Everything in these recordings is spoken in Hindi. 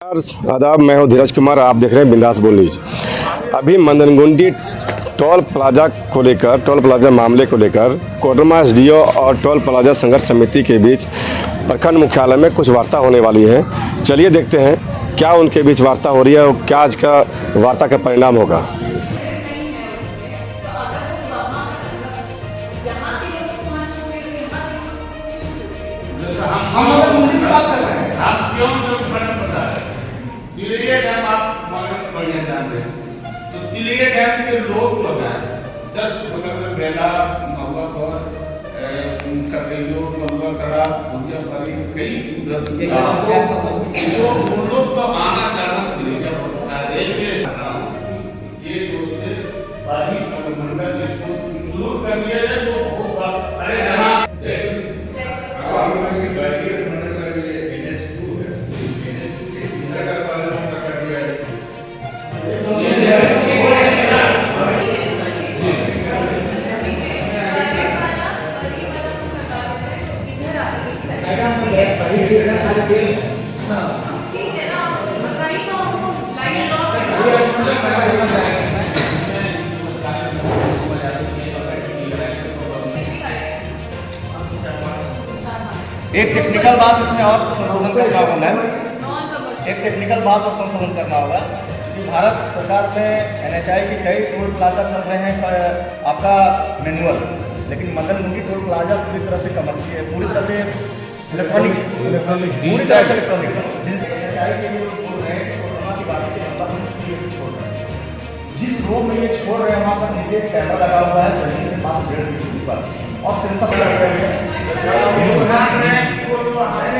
आदाब, मैं हूं धीरज कुमार। आप देख रहे हैं बिंदास बोल न्यूज। अभी मंदनगुंडी टोल प्लाजा मामले को लेकर कोडरमा एसडीओ और टोल प्लाजा संघर्ष समिति के बीच प्रखंड मुख्यालय में कुछ वार्ता होने वाली है। चलिए देखते हैं क्या उनके बीच वार्ता हो रही है और क्या आज का वार्ता का परिणाम होगा। तिलैया डैम आप बढ़िया जानते हैं, तो तिलैया डैम के लोग जो है 10 बगल में बेला महुआ और ककैयो महुआ करा भुजिया परी कई उधर जो उन लोग तो आना जाना तिलैया होता है। रेलवे ये जो से बाकी मंडल इसको इंक्लूड कर लिया जाए तो बहुत अरे जनाब एक टेक्निकल बात इसमें और संशोधन करना होगा मैम, एक टेक्निकल बात और संशोधन करना होगा कि भारत सरकार में NHAI के कई टोल प्लाजा चल रहे हैं आपका मैनुअल, लेकिन मंदनगुंडी टोल प्लाजा पूरी तरह से कमर्शियल, पूरी तरह से इलेक्ट्रॉनिक पूरी तरह से इलेक्ट्रॉनिक NHAI के लिए बोल रहे हैं कोरोना की बात छोड़ रहे हैं। जिस रो में ये छोड़ रहे हैं वहाँ पर नीचे कैमरा लगा हुआ है जमीन से मात्र 1.5 फीट पर और सेंसर लग रहे हैं।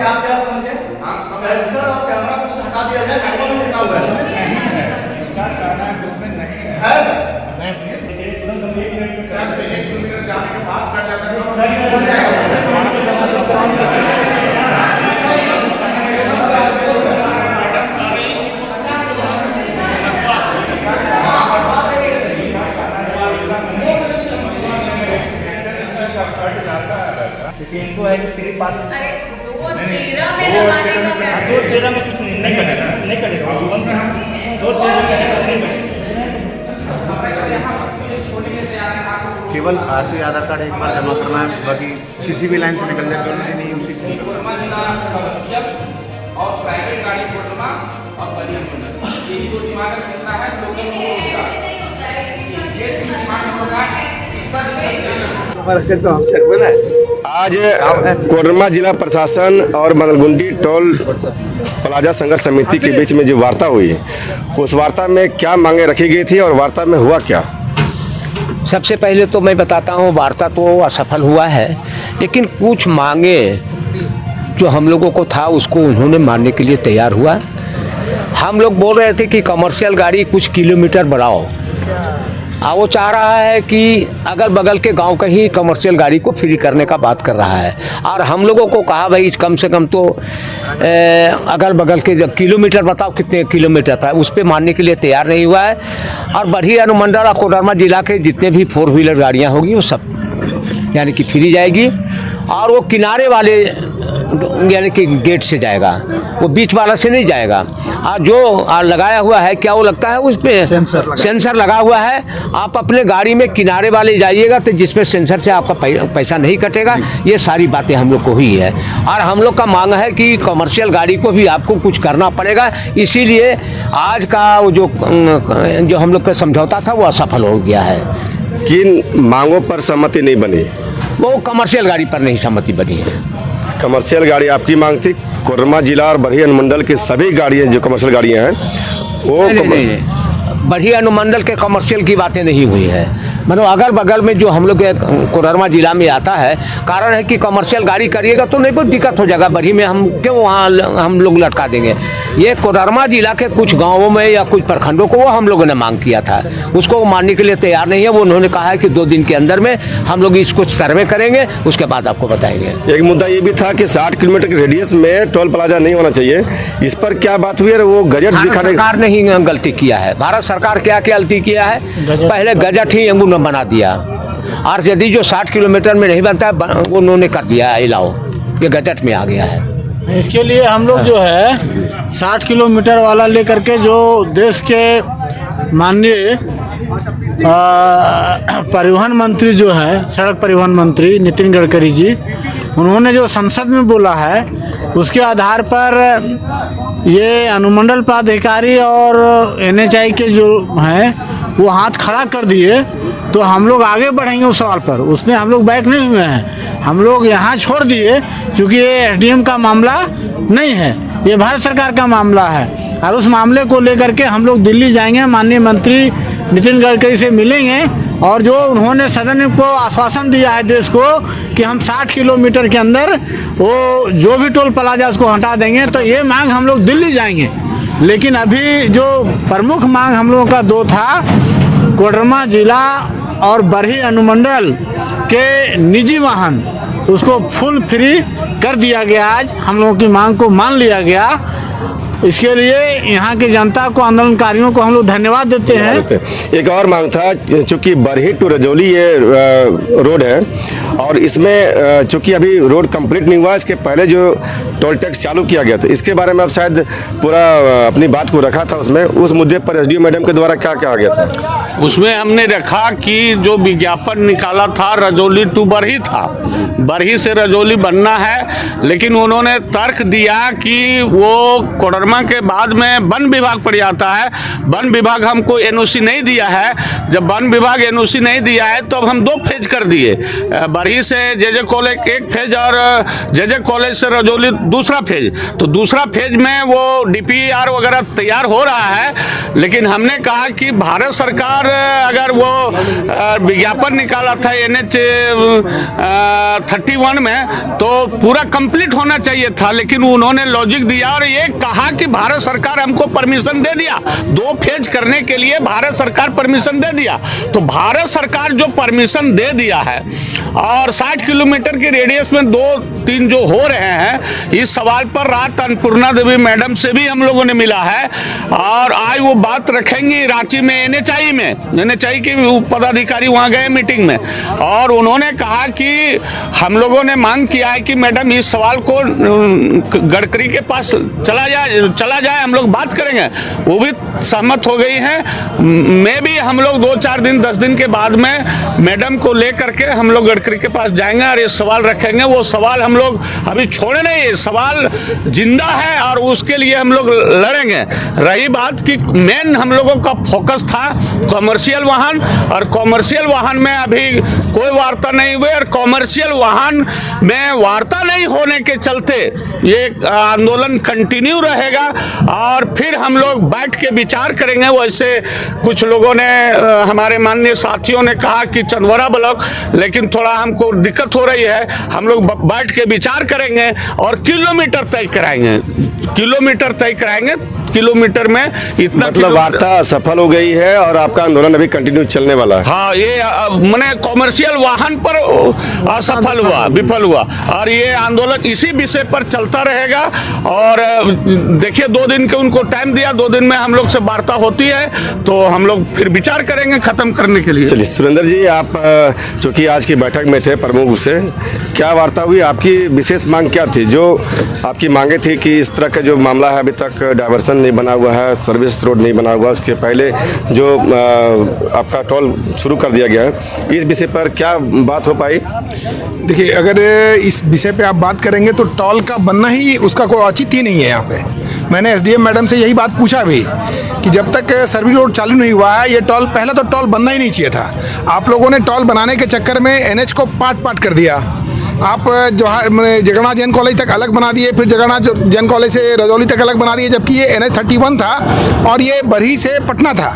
आप क्या समझे? सेंसर और कैमरा कुछ हटा दिया जाए, कैमरा में लिखा हुआ है इसका कहना जिसमें नहीं है सर। तुरंत हम 1 मिनट में सर 1 किलोमीटर जाने के बाद कट जाता है। इनको है कि फ्री पास अरे 213 में लगाने का क्या है? 213 में कुछ नहीं करेगा, नहीं करेगा 213 में नहीं केवल आरसी आधार कार्ड एक बार जमा करना है, बाकी किसी भी लाइन से निकल जाए जरूरी नहीं है उसी कोडरमा जिला कमर्शियल और प्राइवेट गाड़ी कोडरमा और परिवहन मंडल, यही दो डिमांड तीसरा है लोकल का ये 3 डिमांड होगा। इस पर आज कोडरमा जिला प्रशासन और मंदनगुंडी टोल प्लाजा संघर्ष समिति के बीच में जो वार्ता हुई, उस वार्ता में क्या मांगे रखी गई थी और वार्ता में हुआ क्या? सबसे पहले तो मैं बताता हूँ, वार्ता तो असफल हुआ है, लेकिन कुछ मांगे जो हम लोगों को था उसको उन्होंने मानने के लिए तैयार हुआ। हम लोग बोल रहे थे कि कमर्शियल गाड़ी कुछ किलोमीटर बढ़ाओ, वो चाह रहा है कि अगल बगल के गांव का ही कमर्शियल गाड़ी को फ्री करने का बात कर रहा है। और हम लोगों को कहा भाई कम से कम तो अगल बगल के जब किलोमीटर बताओ कितने किलोमीटर पर, उस पर मानने के लिए तैयार नहीं हुआ है। और बरही अनुमंडल और कोडरमा जिला के जितने भी 4 व्हीलर गाड़ियाँ होगी वो सब यानी कि फ्री जाएगी, और वो किनारे वाले यानी कि गेट से जाएगा, वो बीच वाला से नहीं जाएगा। और जो लगाया हुआ है क्या वो लगता है उस पर सेंसर लगा हुआ है। आप अपने गाड़ी में किनारे वाले जाइएगा तो जिसमें सेंसर से आपका पैसा नहीं कटेगा। ये सारी बातें हम लोग को हुई है, और हम लोग का मांग है कि कमर्शियल गाड़ी को भी आपको कुछ करना पड़ेगा। इसीलिए आज का वो जो हम लोग का समझौता था वो असफल हो गया है। किन मांगों पर सहमति नहीं बनी? वो कमर्शियल गाड़ी पर नहीं सहमति बनी है। कमर्शियल गाड़ी आपकी मांग थी, कोडरमा जिला और बरही अनुमंडल की सभी गाड़ियाँ जो कमर्शियल गाड़ियाँ हैं वो बरही अनुमंडल के कमर्शियल की बातें नहीं हुई है। मतलब अगल बगल में जो हम लोग कोडरमा जिला में आता है, कारण है कि कमर्शियल गाड़ी करिएगा तो नहीं बहुत दिक्कत हो जाएगा। बरही में हम क्यों वहाँ हम लोग लटका देंगे। ये कोडरमा जिला के कुछ गांवों में या कुछ प्रखंडों को वो हम लोगों ने मांग किया था, उसको मानने के लिए तैयार नहीं है। वो उन्होंने कहा है कि 2 दिन के अंदर में हम लोग इसको सर्वे करेंगे, उसके बाद आपको बताएंगे। एक मुद्दा ये भी था कि 60 किलोमीटर के रेडियस में टोल प्लाजा नहीं होना चाहिए, इस पर क्या बात हुई है? वो गजट दिखाने सरकार ने ही गलती किया है। भारत सरकार क्या गलती किया है, पहले गजट ही उन्होंने बना दिया, और यदि जो 60 किलोमीटर में नहीं बनता है वो उन्होंने कर दिया है अलाउ, ये गजट में आ गया है। इसके लिए हम लोग जो है 60 किलोमीटर वाला लेकर के जो देश के माननीय परिवहन मंत्री जो है, सड़क परिवहन मंत्री नितिन गडकरी जी, उन्होंने जो संसद में बोला है उसके आधार पर ये अनुमंडल पदाधिकारी और NHAI के जो हैं वो हाथ खड़ा कर दिए। तो हम लोग आगे बढ़ेंगे उस सवाल पर, उसमें हम लोग बैक नहीं हुए हैं, हम लोग यहाँ छोड़ दिए क्योंकि ये SDM का मामला नहीं है, ये भारत सरकार का मामला है। और उस मामले को लेकर के हम लोग दिल्ली जाएंगे, माननीय मंत्री नितिन गडकरी से मिलेंगे और जो उन्होंने सदन को आश्वासन दिया है देश को कि हम 60 किलोमीटर के अंदर वो जो भी टोल प्लाजा उसको हटा देंगे, तो ये मांग हम लोग दिल्ली जाएंगे। लेकिन अभी जो प्रमुख मांग हम लोगों का दो था, कोडरमा जिला और बरही अनुमंडल के निजी वाहन उसको फुल फ्री कर दिया गया। आज हम लोगों की मांग को मान लिया गया। इसके लिए यहाँ की जनता को, आंदोलनकारियों को हम लोग धन्यवाद देते हैं। एक और मांग था, चूँकि बरही टू रजौली ये रोड है और इसमें चूँकि अभी रोड कंप्लीट नहीं हुआ, इसके पहले जो टोल टैक्स चालू किया गया था, इसके बारे में आप शायद पूरा अपनी बात को रखा था उसमें, उस मुद्दे पर SDO मैडम के द्वारा क्या कहा गया था? उसमें हमने रखा कि जो विज्ञापन निकाला था रजौली टू बरही था, बरही से रजौली बनना है, लेकिन उन्होंने तर्क दिया कि वो कोडरमा के बाद में वन विभाग पड़ जाता है, वन विभाग हमको NOC नहीं दिया है। जब वन विभाग NOC नहीं दिया है तो अब हम 2 फेज कर दिए, बरही से JJ कॉलेज 1 फेज और JJ कॉलेज से रजौली दूसरा फेज। तो दूसरा फेज में वो DPR वगैरह तैयार हो रहा है, लेकिन हमने कहा कि भारत सरकार अगर वो विज्ञापन निकाला था NH 31 में तो पूरा कंप्लीट होना चाहिए था, लेकिन उन्होंने लॉजिक दिया और ये कहा कि भारत सरकार हमको परमिशन दे दिया, 2 फेज करने के लिए भारत सरकार परमिशन दे दिया। तो भारत सरकार जो परमिशन दे दिया है और 60 किलोमीटर के रेडियस में 2-3 जो हो रहे हैं, इस सवाल पर रात अन्नपूर्णा देवी मैडम से भी हम लोगों ने मिला है और आज वो बात रखेंगी रांची में NHAI के पदाधिकारी वहाँ गए मीटिंग में और उन्होंने कहा कि हम लोगों ने मांग किया है कि मैडम इस सवाल को गडकरी के पास चला जाए, हम लोग बात करेंगे। वो भी सहमत हो गई हैं। मैं भी हम लोग 2-4 दिन 10 दिन के बाद में मैडम को लेकर के हम लोग गडकरी के पास जाएंगे और ये सवाल रखेंगे। वो सवाल हम लोग अभी छोड़े नहीं, ये सवाल जिंदा है और उसके लिए हम लोग लड़ेंगे। रही बात कि मेन हम लोगों का फोकस था कॉमर्शियल वाहन, और कॉमर्शियल वाहन में अभी कोई वार्ता नहीं हुई और कॉमर्शियल वाहन में वार्ता नहीं होने के चलते ये आंदोलन कंटिन्यू रहेगा और फिर हम लोग बैठ के विचार करेंगे। वैसे कुछ लोगों ने, हमारे माननीय साथियों ने कहा कि चंदवारा ब्लॉक, लेकिन थोड़ा हमको दिक्कत हो रही है, हम लोग बैठ के विचार करेंगे और किलोमीटर तय कराएंगे। किलोमीटर में इतना मतलब वार्ता सफल हो गई है और आपका आंदोलन अभी कंटिन्यू चलने वाला है? हाँ, ये मैंने कॉमर्शियल वाहन पर असफल हुआ, विफल हुआ और ये आंदोलन इसी विषय पर चलता रहेगा। और देखिए 2 दिन के उनको टाइम दिया, 2 दिन में हम लोग से वार्ता होती है तो हम लोग फिर विचार करेंगे खत्म करने के लिए। चलिए सुरेंद्र जी, आप चूँकि आज की बैठक में थे प्रमुख रूप से, क्या वार्ता हुई? आपकी विशेष मांग क्या थी? जो आपकी मांगे थी कि इस तरह का जो मामला है, अभी तक डायवर्सन नहीं बना हुआ है, सर्विस रोड नहीं बना हुआ, उसके पहले जो आपका टोल शुरू कर दिया गया है, इस विषय पर क्या बात हो पाई? देखिए, अगर इस विषय पे आप बात करेंगे तो टोल का बनना ही उसका कोई औचित्य ही नहीं है। यहाँ पे मैंने SDM मैडम से यही बात पूछा भी कि जब तक सर्विस रोड चालू नहीं हुआ है, ये टोल, पहले तो टोल बनना ही नहीं चाहिए था। आप लोगों ने टोल बनाने के चक्कर में NH को पाट कर दिया। आप जगन्नाथ जैन कॉलेज तक अलग बना दिए, फिर जगन्नाथ जैन कॉलेज से रजौली तक अलग बना दिए, जबकि ये NH 31 था और ये बरही से पटना था।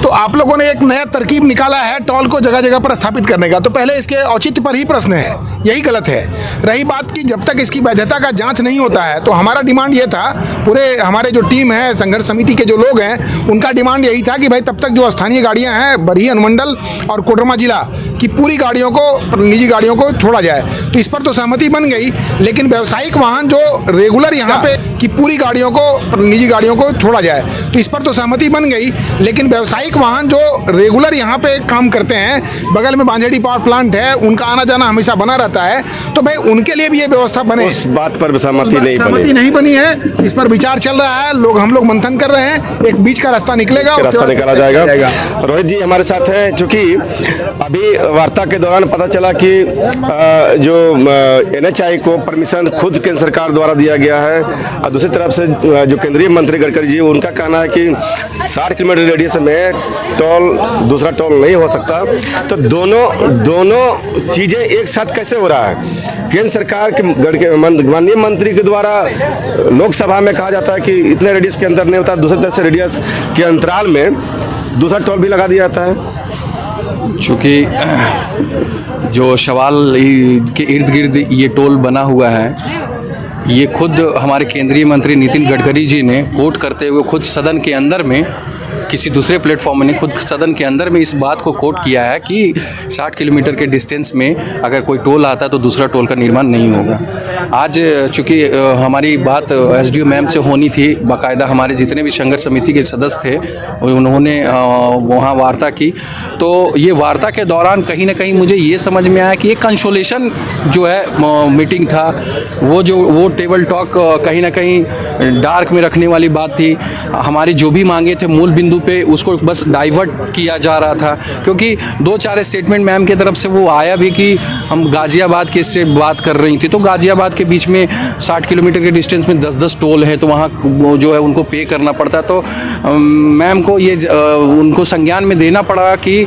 तो आप लोगों ने एक नया तरकीब निकाला है टोल को जगह जगह पर स्थापित करने का, तो पहले इसके औचित्य पर ही प्रश्न है, यही गलत है। रही बात कि जब तक इसकी वैधता का जांच नहीं होता है, तो हमारा डिमांड ये था, पूरे हमारे जो टीम है, संघर्ष समिति के जो लोग हैं, उनका डिमांड यही था कि भाई तब तक जो स्थानीय गाड़ियाँ हैं बरही अनुमंडल और कोडरमा जिला की पूरी गाड़ियों को, निजी गाड़ियों को छोड़ा जाए। तो इस पर तो सहमति बन गई, लेकिन व्यावसायिक वाहन जो रेगुलर यहाँ पे की पूरी गाड़ियों को, निजी गाड़ियों को छोड़ा जाए, तो इस पर तो सहमति बन गई, लेकिन व्यावसायिक वाहन जो रेगुलर यहाँ पे काम करते हैं, बगल में बांझेड़ी पावर प्लांट है, उनका आना जाना हमेशा बना रहता है, तो भाई उनके लिए भी ये व्यवस्था बने। उस बात पर सहमति नहीं बनी है, इस पर विचार चल रहा है, हम लोग मंथन कर रहे हैं, एक बीच का रास्ता निकलेगा, रास्ता निकाला जाएगा। रोहित जी हमारे साथ है, चूंकि अभी वार्ता के दौरान पता चला कि जो NHAI को परमिशन खुद केंद्र सरकार द्वारा दिया गया है, और दूसरी तरफ से जो केंद्रीय मंत्री गडकरी जी, उनका कहना है कि 60 किलोमीटर रेडियस में दूसरा टोल नहीं हो सकता। तो दोनों चीज़ें एक साथ कैसे हो रहा है? केंद्र सरकार के माननीय मंत्री के द्वारा लोकसभा में कहा जाता है कि इतने रेडियस के अंदर नहीं होता, दूसरी तरफ से रेडियस के अंतराल में दूसरा टोल भी लगा दिया जाता है। चूँकि जो सवाल के इर्द गिर्द ये टोल बना हुआ है, ये खुद हमारे केंद्रीय मंत्री नितिन गडकरी जी ने कोट करते हुए खुद सदन के अंदर में, किसी दूसरे प्लेटफॉर्म में खुद सदन के अंदर में इस बात को कोट किया है कि 60 किलोमीटर के डिस्टेंस में अगर कोई टोल आता है तो दूसरा टोल का निर्माण नहीं होगा। आज चूँकि हमारी बात SDO मैम से होनी थी, बाकायदा हमारे जितने भी संघर्ष समिति के सदस्य थे उन्होंने वहाँ वार्ता की, तो ये वार्ता के दौरान कहीं ना कहीं मुझे ये समझ में आया कि एक कंसोलेशन जो है मीटिंग था, वो टेबल टॉक कहीं ना कहीं डार्क में रखने वाली बात थी। हमारी जो भी मांगे थे मूल बिंदु पे, उसको बस डाइवर्ट किया जा रहा था, क्योंकि 2-4 स्टेटमेंट मैम की तरफ से वो आया भी कि हम गाज़ियाबाद के से बात कर रही थी, तो गाज़ियाबाद के बीच में 60 किलोमीटर के डिस्टेंस में 10-10 टोल है, तो वहाँ जो है उनको पे करना पड़ता है। तो मैम को ये उनको संज्ञान में देना पड़ा कि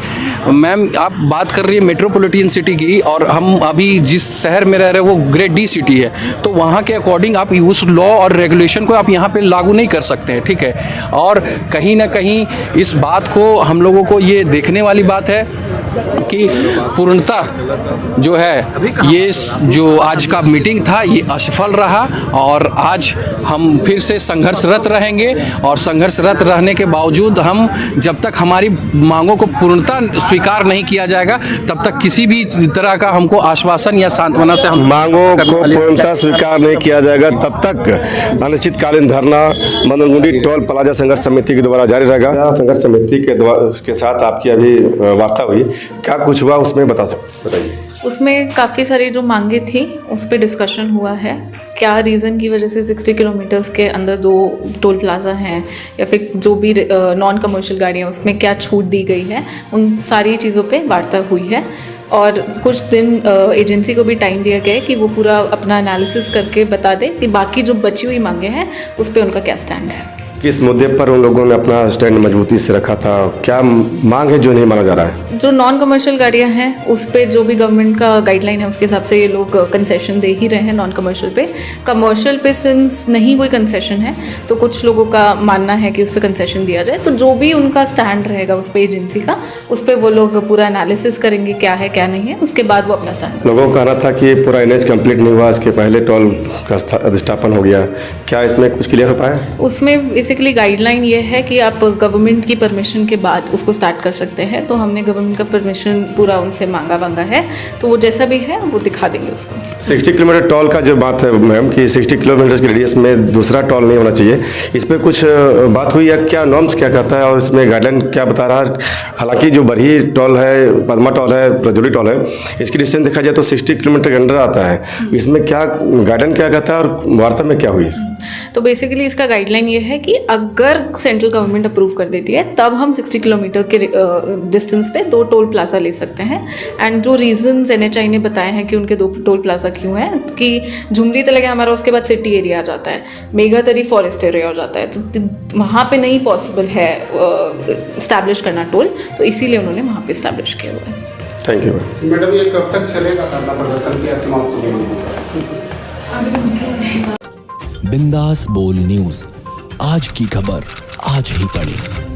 मैम आप बात कर रही है मेट्रोपॉलिटन सिटी की, और हम अभी जिस शहर में रह रहे हैं वो ग्रेड डी सिटी है, तो वहाँ के अकॉर्डिंग आप उस लॉ और रेगुलेशन को आप यहाँ पे लागू नहीं कर सकते हैं, ठीक है। और कहीं ना कहीं इस बात को हम लोगों को ये देखने वाली बात है कि पूर्णतः जो है ये जो आज का मीटिंग था ये असफल रहा, और आज हम फिर से संघर्षरत रहेंगे, और संघर्षरत रहने के बावजूद हम जब तक हमारी मांगों को पूर्णतः स्वीकार नहीं किया जाएगा तब तक किसी भी तरह का हमको आश्वासन या सांत्वना से हम मांगों को पूर्णतः स्वीकार नहीं किया जाएगा तब तक अनिश्चितकालीन धरना मदनगुंडी टोल प्लाजा संघर्ष समिति के द्वारा जारी रहेगा। संघर्ष समिति के साथ आपकी अभी वार्ता हुई, क्या कुछ हुआ उसमें बताइए। उसमें काफ़ी सारी जो मांगे थी उस पर डिस्कशन हुआ है, क्या रीज़न की वजह से 60 किलोमीटर्स के अंदर 2 टोल प्लाजा हैं, या फिर जो भी नॉन कमर्शियल गाड़ियाँ उसमें क्या छूट दी गई है, उन सारी चीज़ों पे वार्ता हुई है। और कुछ दिन एजेंसी को भी टाइम दिया गया है कि वो पूरा अपना एनालिसिस करके बता दे कि बाकी जो बची हुई मांगे हैं उस पर उनका क्या स्टैंड है। किस मुद्दे पर उन लोगों ने अपना स्टैंड मजबूती से रखा था, क्या मांग है जो नहीं माना जा रहा है? जो नॉन कमर्शियल गाड़ियां हैं उस पे जो भी गवर्नमेंट का गाइडलाइन है उसके हिसाब से ये लोग कंसेशन दे ही रहे हैं नॉन कमर्शियल पे। कमर्शियल पे सिंस नहीं कोई कंसेशन है तो कुछ लोगों का मानना है कि उस पर कंसेशन दिया जाए, तो जो भी उनका स्टैंड रहेगा उस पर एजेंसी का, उस पर वो लोग पूरा एनालिसिस करेंगे क्या है क्या नहीं है, उसके बाद वो अपना स्टैंड। लोगों का कहना था कि पूरा NH कंप्लीट नहीं हुआ, इसके पहले टोल का अधिष्ठापन हो गया, क्या इसमें कुछ क्लियर हो पाया? उसमें बेसिकली गाइडलाइन ये है कि आप गवर्नमेंट की परमिशन के बाद उसको स्टार्ट कर सकते हैं, तो हमने गवर्नमेंट का परमिशन पूरा उनसे मांगा है, तो वो जैसा भी है वो दिखा देंगे उसको। 60 किलोमीटर टोल का जो बात है मैम कि 60 किलोमीटर के रेडियस में दूसरा टोल नहीं होना चाहिए, इस पर कुछ बात हुई है क्या? नॉर्म्स क्या कहता है और इसमें गाइडलाइन क्या बता रहा है? हालांकि जो बरही टोल है, पद्मा टोल है, प्रज्वली टोल है, इसकी डिस्टेंस देखा जाए तो 60 किलोमीटर के अंडर आता है, इसमें क्या गाइडलाइन क्या कहता है और वार्ता में क्या हुई? तो बेसिकली इसका गाइडलाइन ये है कि अगर सेंट्रल गवर्नमेंट अप्रूव कर देती है तब हम 60 किलोमीटर के डिस्टेंस पे 2 टोल प्लाजा ले सकते हैं। एंड जो रीजंस NHAI ने बताए हैं कि उनके 2 टोल प्लाजा क्यों हैं, कि झुमरी तलक हमारा उसके बाद सिटी एरिया आ जाता है, मेगातरी फॉरेस्ट एरिया हो जाता है, तो वहाँ पे नहीं पॉसिबल है इस्टेब्लिश करना टोल, तो इसीलिए उन्होंने वहाँ पे इस्टेब्लिश किया हुआ है। थैंक यू मैडम, ये कब तक चलेगा धरना प्रदर्शन, क्या समाप्त होगा? बिंदास बोल न्यूज, आज की खबर आज ही पढ़ें।